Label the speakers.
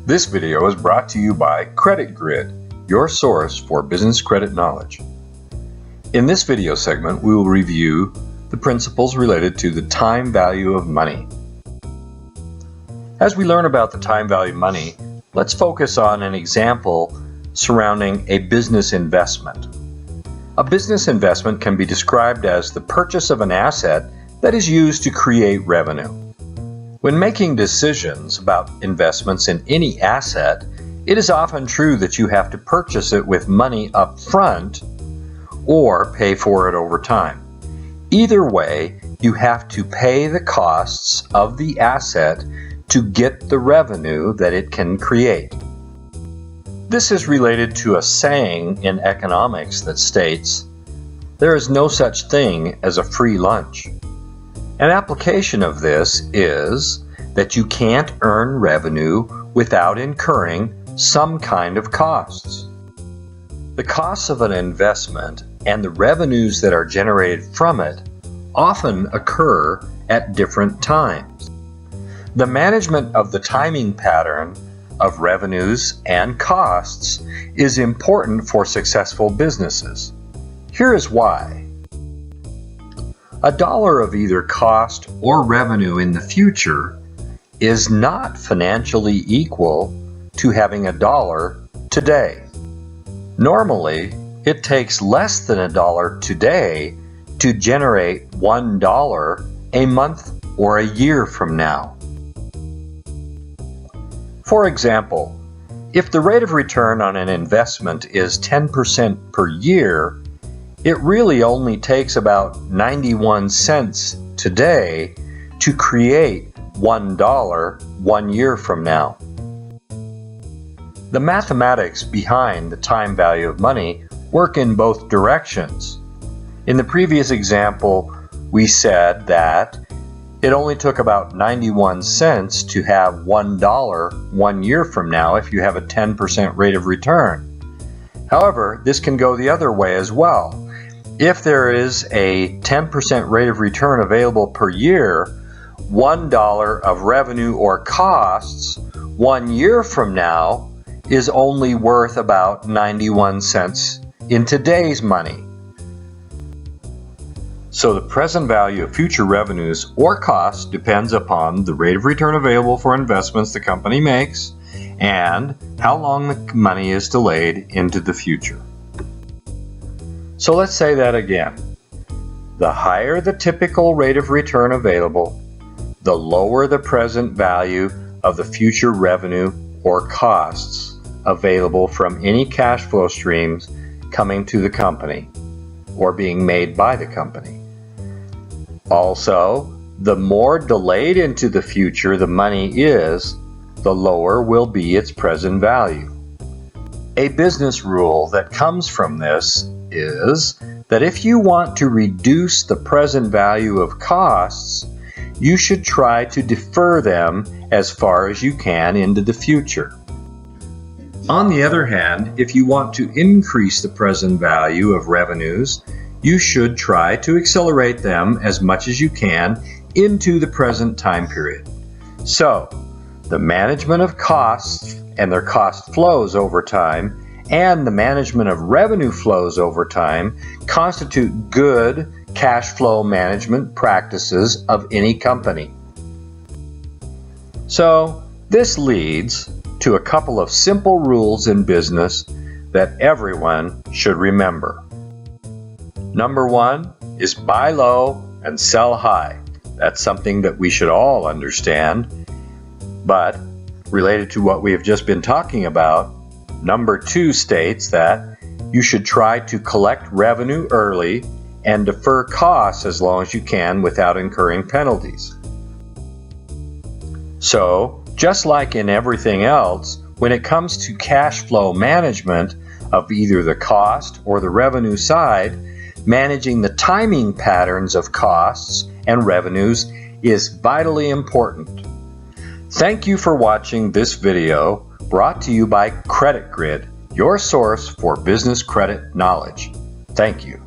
Speaker 1: This video is brought to you by Credit Grid, your source for business credit knowledge. In this video segment, we will review the principles related to the time value of money. As we learn about the time value of money, let's focus on an example surrounding a business investment. A business investment can be described as the purchase of an asset that is used to create revenue. When making decisions about investments in any asset, it is often true that you have to purchase it with money up front or pay for it over time. Either way, you have to pay the costs of the asset to get the revenue that it can create. This is related to a saying in economics that states, "There is no such thing as a free lunch." An application of this is that you can't earn revenue without incurring some kind of costs. The costs of an investment and the revenues that are generated from it often occur at different times. The management of the timing pattern of revenues and costs is important for successful businesses. Here is why. $1 of either cost or revenue in the future is not financially equal to having $1 today. Normally, it takes less than $1 today to generate $1 a month or a year from now. For example, if the rate of return on an investment is 10% per year, it really only takes about 91 cents today to create $1 1 year from now. The mathematics behind the time value of money work in both directions. In the previous example, we said that it only took about 91 cents to have $1 1 year from now if you have a 10% rate of return. However, this can go the other way as well. If there is a 10% rate of return available per year, $1 of revenue or costs 1 year from now is only worth about 91 cents in today's money. So the present value of future revenues or costs depends upon the rate of return available for investments the company makes and how long the money is delayed into the future. So let's say that again. The higher the typical rate of return available, the lower the present value of the future revenue or costs available from any cash flow streams coming to the company or being made by the company. Also, the more delayed into the future the money is, the lower will be its present value. A business rule that comes from this is that if you want to reduce the present value of costs, you should try to defer them as far as you can into the future. On the other hand, if you want to increase the present value of revenues, you should try to accelerate them as much as you can into the present time period. So, the management of costs and their cost flows over time and the management of revenue flows over time constitute good cash flow management practices of any company. So, this leads to a couple of simple rules in business that everyone should remember. Number 1 is buy low and sell high. That's something that we should all understand. But related to what we have just been talking about, Number 2 states that you should try to collect revenue early and defer costs as long as you can without incurring penalties. So, just like in everything else, when it comes to cash flow management of either the cost or the revenue side, managing the timing patterns of costs and revenues is vitally important. Thank you for watching this video brought to you by Credit Grid, your source for business credit knowledge. Thank you.